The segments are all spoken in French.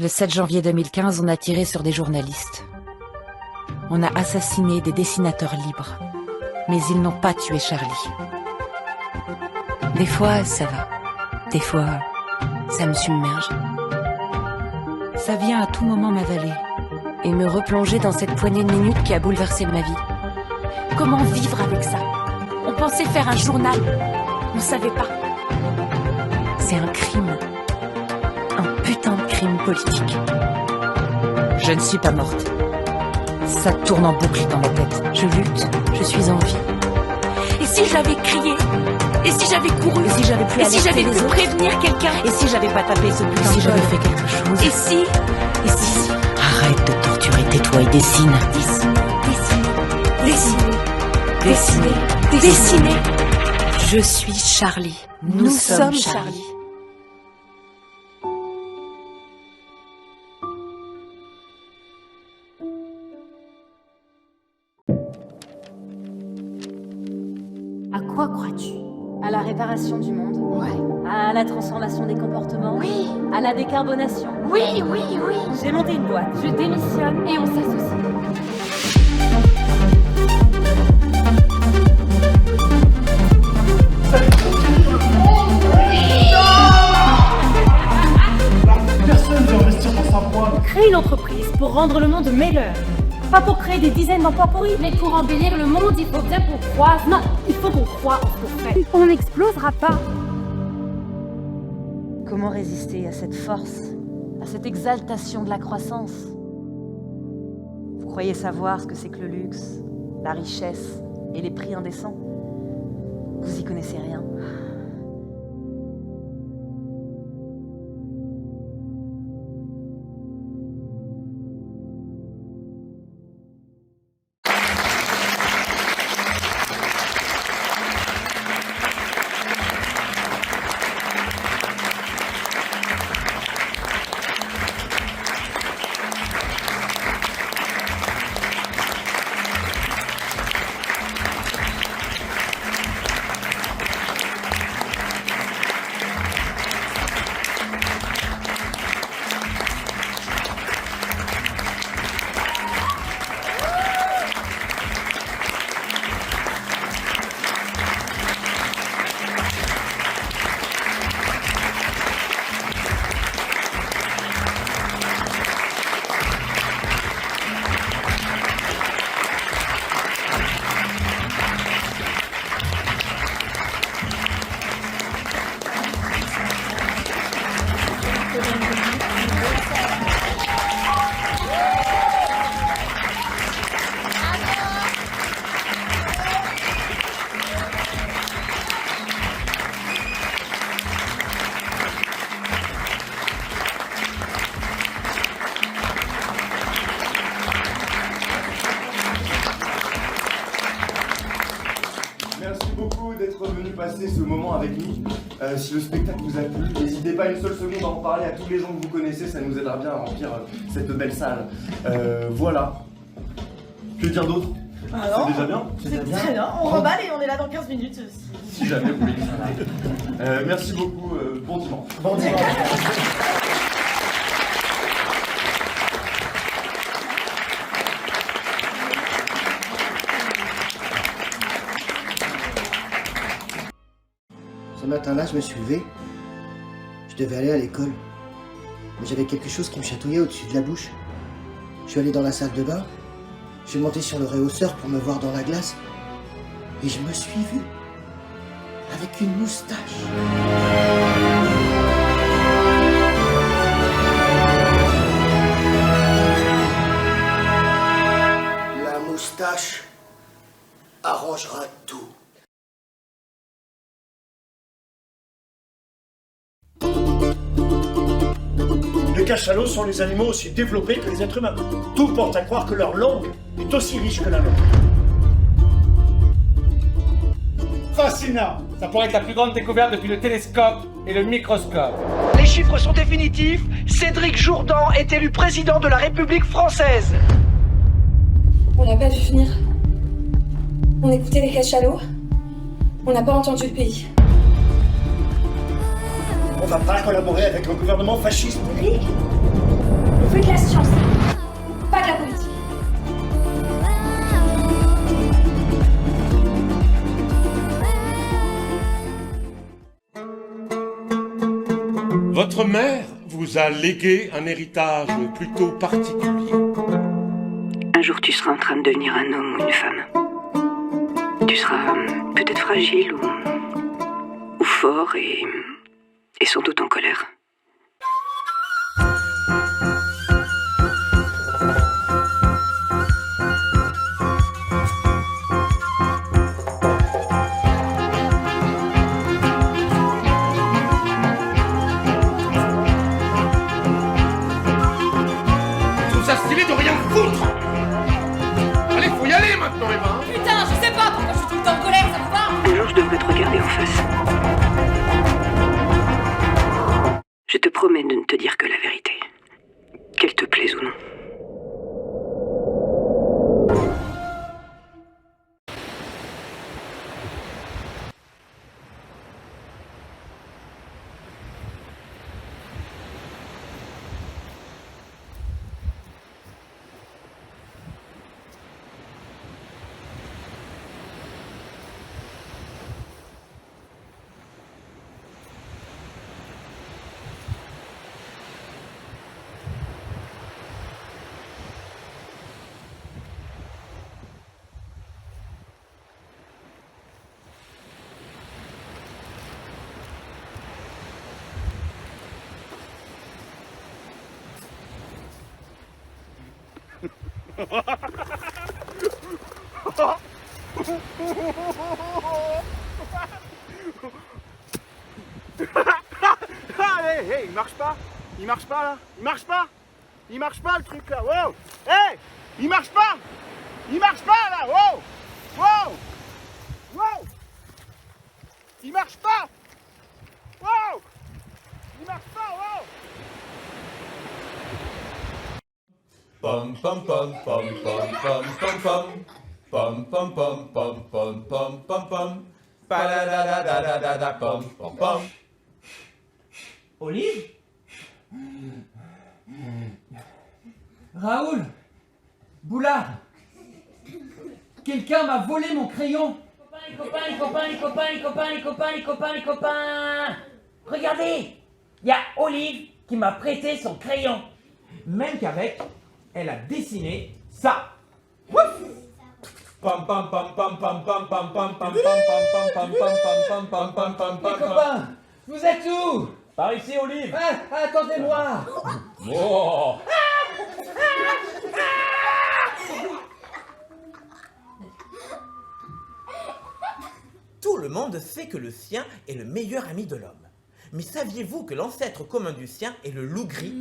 Le 7 janvier 2015, on a tiré sur des journalistes. On a assassiné des dessinateurs libres. Mais ils n'ont pas tué Charlie. Des fois, ça va. Des fois, ça me submerge. Ça vient à tout moment m'avaler et me replonger dans cette poignée de minutes qui a bouleversé ma vie. Comment vivre avec ça? On pensait faire un journal. On savait pas. C'est un crime. Un putain de crime politique. Je ne suis pas morte. Ça tourne en boucle dans ma tête. Je lutte, je suis en vie. Et si j'avais crié? Et si j'avais couru? Et si j'avais pu prévenir quelqu'un? Et si j'avais pas tapé ce putain de si j'avais fait quelque chose? Et si? Arrête de torturer, tais-toi et dessine. Dessine. Je suis Charlie. Nous sommes Charlie. À quoi crois-tu? À la réparation du monde. Ouais. À la transformation des comportements. Oui. À la décarbonation. Oui. J'ai monté une boîte. Je démissionne et on s'associe. Personne ne veut investir dans sa boîte. Créer une entreprise pour rendre le monde meilleur. Pas pour créer des dizaines d'emplois pourris. Mais pour embellir le monde, il faut bien qu'on croise. Non, il faut qu'on croie en ce qu'on fait. On n'explosera pas. Comment résister à cette force, à cette exaltation de la croissance? Vous croyez savoir ce que c'est que le luxe, la richesse et les prix indécents? Vous y connaissez rien. Merci beaucoup d'être venu passer ce moment avec nous. Si le spectacle vous a plu, n'hésitez pas une seule seconde à en parler à tous les gens que vous connaissez, ça nous aidera bien à remplir cette belle salle. Voilà. Que dire d'autre? C'est déjà bien? C'est très bien, on remballe et on est là dans 15 minutes. Si jamais vous voulez. Merci beaucoup, bon dimanche. Bon dimanche. Ce matin-là, je me suis levé. Je devais aller à l'école. Mais j'avais quelque chose qui me chatouillait au-dessus de la bouche. Je suis allé dans la salle de bain. Je suis monté sur le réhausseur pour me voir dans la glace. Et je me suis vu. Avec une moustache. La moustache arrangera tout. Les cachalots sont les animaux aussi développés que les êtres humains. Tout porte à croire que leur langue est aussi riche que la nôtre. Fascinant! Ça pourrait être la plus grande découverte depuis le télescope et le microscope. Les chiffres sont définitifs. Cédric Jourdan est élu président de la République française. On n'a pas vu venir. On écoutait les cachalots. On n'a pas entendu le pays. On va pas collaborer avec un gouvernement fasciste. mère vous a légué un héritage plutôt particulier. Un jour, tu seras en train de devenir un homme ou une femme. Tu seras peut-être fragile ou fort et sans doute en colère. Je trouve ça stylé de rien foutre. Allez, faut y aller maintenant, Eva. Putain, je sais pas pourquoi je suis tout le temps en colère, ça vous va? Un jour, je devrais te regarder en face. Je te promets de ne te dire que la vérité. Qu'elle te plaise ou non. Hey, il marche pas. Il marche pas là. Il marche pas. Il marche pas le truc là. Wow. Hey, il marche pas. Il marche pas là. Wow. Wow. Wow. Il marche pas. Wow. Il marche pas. Wow. Pom pom pom pom pom pom pom pom pom pom pom pom pom pom pom pom pa da da da da da da da pom pom pom. Olive? Raoul? Boulard? Quelqu'un m'a volé mon crayon! Les copains! Regardez! Il y a Olive qui m'a prêté son crayon! Même qu'avec, elle a dessiné ça! Ouf! Pom pom pom pom pom pom pom pom pom pom pom pom pom pom pom pom pom pom. Les copains! Vous êtes où? Par ici, Olive. Attendez-moi! Oh. Tout le monde sait que le sien est le meilleur ami de l'homme. Mais saviez-vous que l'ancêtre commun du sien est le loup gris?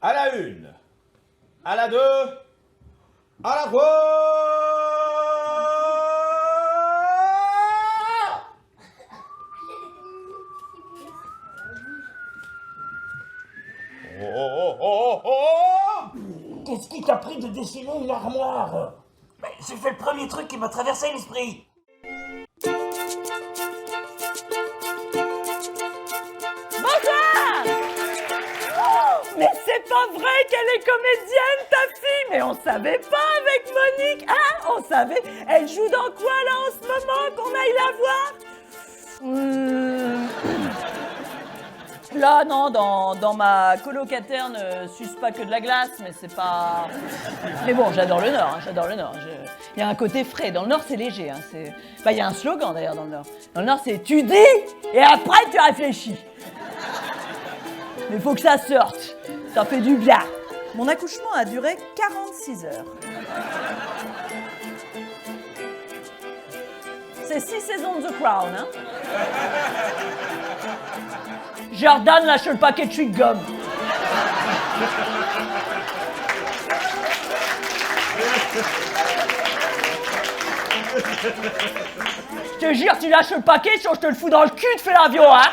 À la une. À la deux. À la trois. Qu'est-ce qui t'a pris de dessiner une armoire? J'ai fait le premier truc qui m'a traversé l'esprit. Bonsoir! Mais c'est pas vrai qu'elle est comédienne, ta fille! Mais on savait pas avec Monique, hein? On savait. Elle joue dans quoi là en ce moment qu'on aille la voir? Là, non, dans ma colocataire ne suce pas que de la glace, mais c'est pas... Mais bon, j'adore le Nord, hein, j'adore le Nord. Il y a un côté frais. Dans le Nord, c'est léger. Hein, il y a un slogan d'ailleurs dans le Nord. Dans le Nord, c'est « Tu dis et après tu réfléchis ». Mais il faut que ça sorte. Ça fait du bien. Mon accouchement a duré 46 heures. C'est 6 saisons de The Crown, hein. Jordan, lâche le paquet de chewing-gum. Je te jure, tu lâches le paquet, sinon je te le fous dans le cul, tu fais l'avion, hein.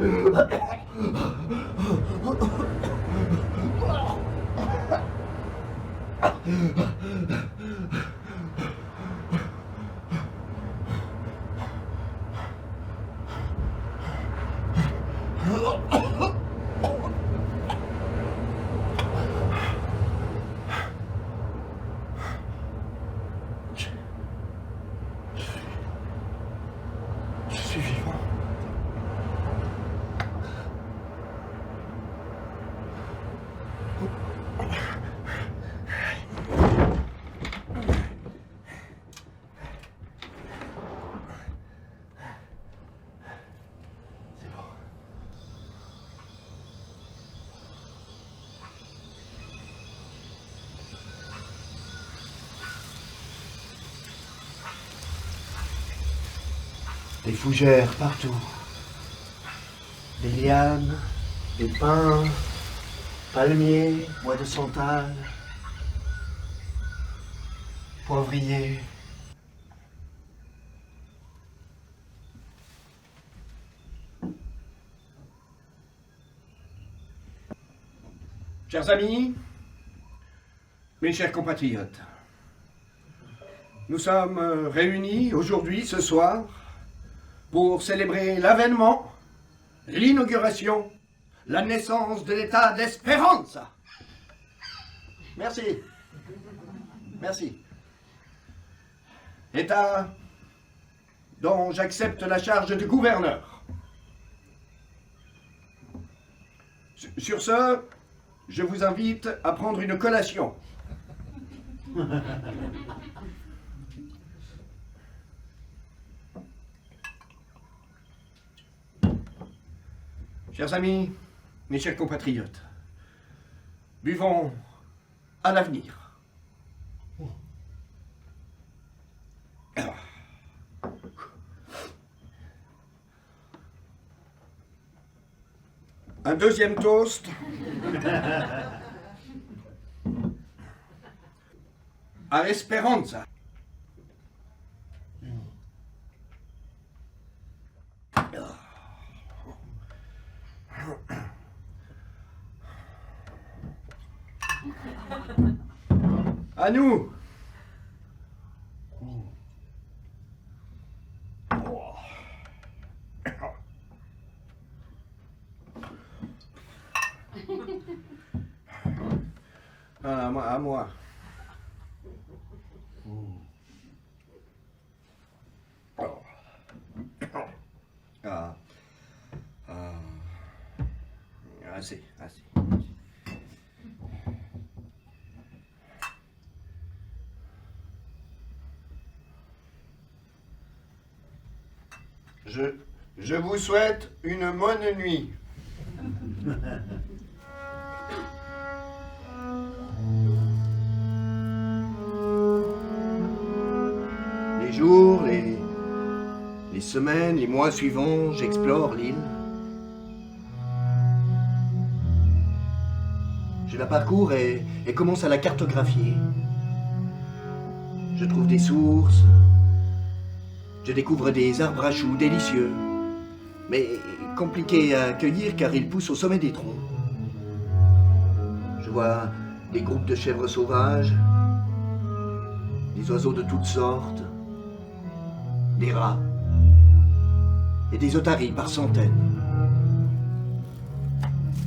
Je suis vivant. Des fougères partout. Des lianes, des pins, palmiers, bois de santal, poivriers. Chers amis, mes chers compatriotes, nous sommes réunis aujourd'hui, ce soir, pour célébrer l'avènement, l'inauguration, la naissance de l'État d'Espéranza. Merci. Merci. État dont j'accepte la charge de gouverneur. Sur ce, je vous invite à prendre une collation. Chers amis, mes chers compatriotes, buvons à l'avenir. Un deuxième toast. À Esperanza. À nous. À moi. Assez. Je vous souhaite une bonne nuit. Les jours, les semaines, les mois suivants, j'explore l'île. Je la parcours et commence à la cartographier. Je trouve des sources. Je découvre des arbres à choux délicieux, mais compliqués à cueillir car ils poussent au sommet des troncs. Je vois des groupes de chèvres sauvages, des oiseaux de toutes sortes, des rats et des otaries par centaines.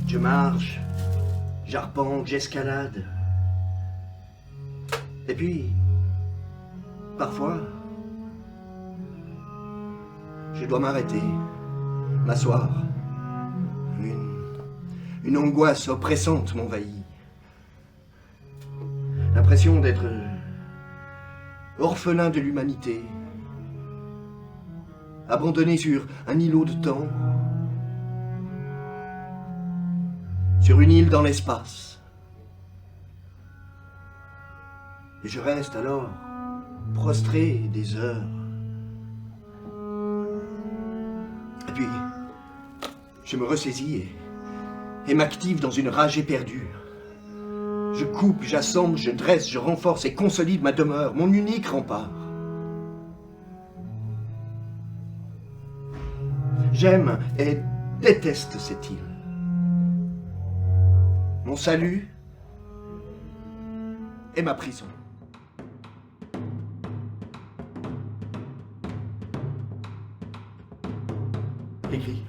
Je marche, j'arpente, j'escalade. Et puis, parfois, je dois m'arrêter, m'asseoir. Une angoisse oppressante m'envahit. L'impression d'être orphelin de l'humanité, abandonné sur un îlot de temps, sur une île dans l'espace. Et je reste alors prostré des heures. Et puis, je me ressaisis et m'active dans une rage éperdue. Je coupe, j'assemble, je dresse, je renforce et consolide ma demeure, mon unique rempart. J'aime et déteste cette île. Mon salut est ma prison. Écrit.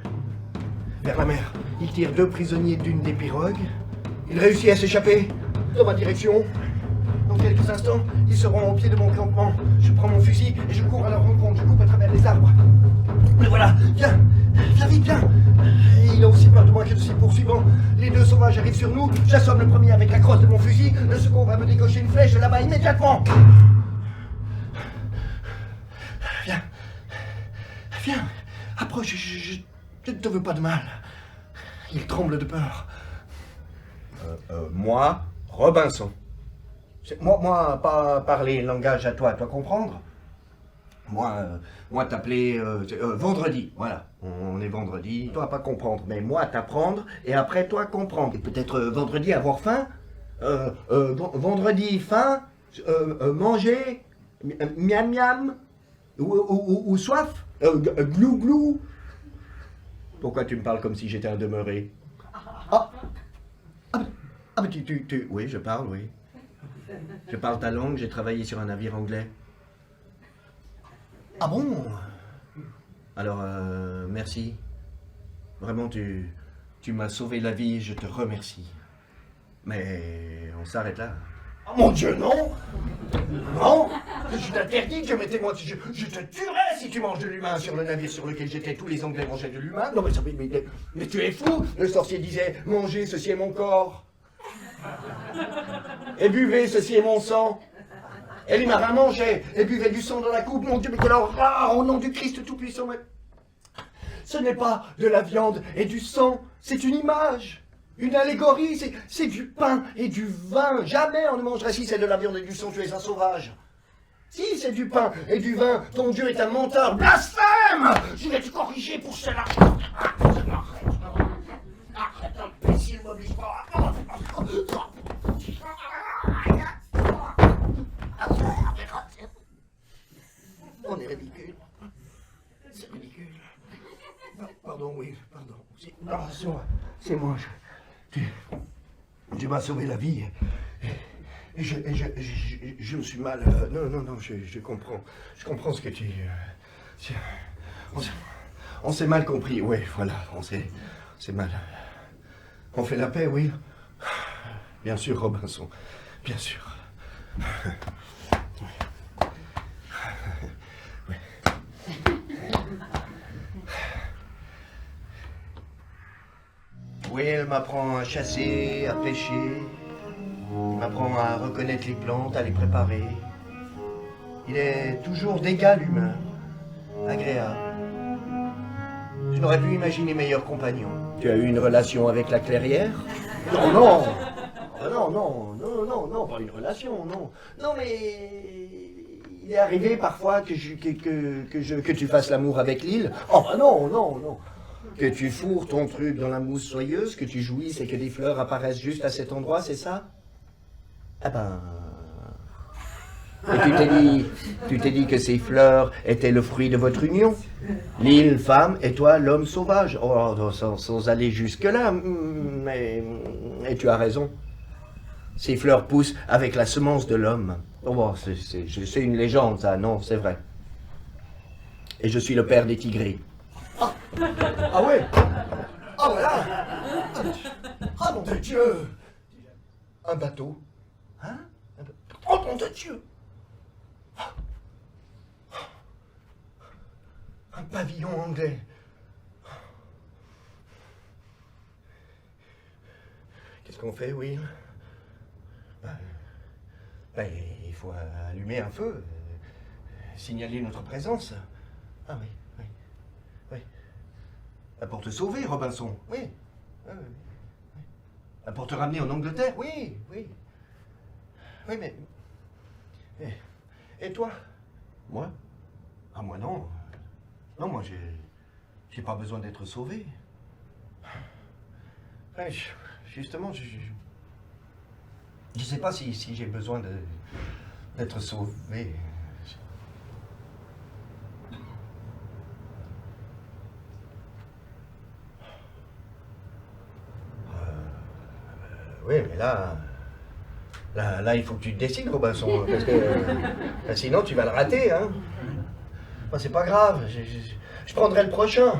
Vers la mer, il tire 2 prisonniers d'une des pirogues. Il réussit à s'échapper dans ma direction. Dans quelques instants, ils seront au pied de mon campement. Je prends mon fusil et je cours à leur rencontre. Je coupe à travers les arbres. Mais voilà, viens, viens vite, viens. Et il a aussi peur de moi que de ses poursuivants. Les 2 sauvages arrivent sur nous. J'assomme le premier avec la crosse de mon fusil. Le second va me décocher une flèche là-bas immédiatement. Viens, viens, approche, je ne te veux pas de mal. Il tremble de peur. Moi, Robinson. Moi, pas parler langage à toi comprendre. Moi t'appeler vendredi, voilà. On est vendredi, toi pas comprendre, mais moi t'apprendre, et après toi comprendre. Et peut-être vendredi avoir faim, vendredi faim, manger, miam miam, ou soif, glou glou. Pourquoi tu me parles comme si j'étais un demeuré? Mais tu... Oui, je parle, oui. Je parle ta langue, j'ai travaillé sur un navire anglais. Ah bon? Alors, merci. Vraiment, tu m'as sauvé la vie, je te remercie. Mais on s'arrête là. Oh mon Dieu, non! Non! Je t'interdis que mettez-moi... Je te tuerais si tu manges de l'humain sur le navire sur lequel j'étais. Tous les Anglais mangeaient de l'humain. Non, mais tu es fou! Le sorcier disait, mangez, ceci est mon corps. Et buvez, ceci est mon sang. Et les marins mangeaient et buvaient du sang dans la coupe. Mon Dieu, mais quelle horreur! Au nom du Christ Tout-Puissant, mais... Ce n'est pas de la viande et du sang, c'est une image. Une allégorie, c'est du pain et du vin. Jamais on ne mangerait si c'est de la viande et du sang, tu es un sauvage. Si c'est du pain et du vin, ton Dieu est un menteur. Blasphème! Je vais te corriger pour cela. Arrête, imbécile, m'oblige pas. On est ridicule. C'est ridicule. Pardon, oui, pardon. C'est moi. Tu m'as sauvé la vie. Et je me suis mal... Non, je comprends. Je comprends ce que tu... On s'est mal compris, oui, voilà. C'est mal. On fait la paix, oui. Bien sûr, Robinson. Bien sûr. Oui, elle m'apprend à chasser, à pêcher. Il m'apprend à reconnaître les plantes, à les préparer. Il est toujours d'égal humain, agréable. Je n'aurais pu imaginer meilleur compagnon. Tu as eu une relation avec la clairière? Non, pas une relation, non. Non, mais il est arrivé parfois que tu fasses l'amour avec l'île. Oh, bah non. Que tu fourres ton truc dans la mousse soyeuse, que tu jouisses et que des fleurs apparaissent juste à cet endroit, c'est ça? Ah ben... Et tu t'es dit que ces fleurs étaient le fruit de votre union? L'île, femme, et toi, l'homme sauvage. Oh, sans aller jusque-là, mais tu as raison. Ces fleurs poussent avec la semence de l'homme. Oh, bon, c'est une légende, ça, non, c'est vrai. Et je suis le père des tigrés. Ah ouais? Ah voilà! Ah mon Dieu! Un bateau? Hein? Oh mon Dieu! Un pavillon anglais. Qu'est-ce qu'on fait, Will? Il faut allumer un feu, signaler notre présence. Ah oui. Pour te sauver, Robinson, oui. Pour te ramener en Angleterre, oui. Oui, mais... Et toi? Moi? Ah, moi non. Non, moi j'ai pas besoin d'être sauvé. Justement, je sais pas si j'ai besoin d'être sauvé. mais là, il faut que tu te décides, Robinson, parce que sinon tu vas le rater, hein. Bon, c'est pas grave, je prendrai le prochain.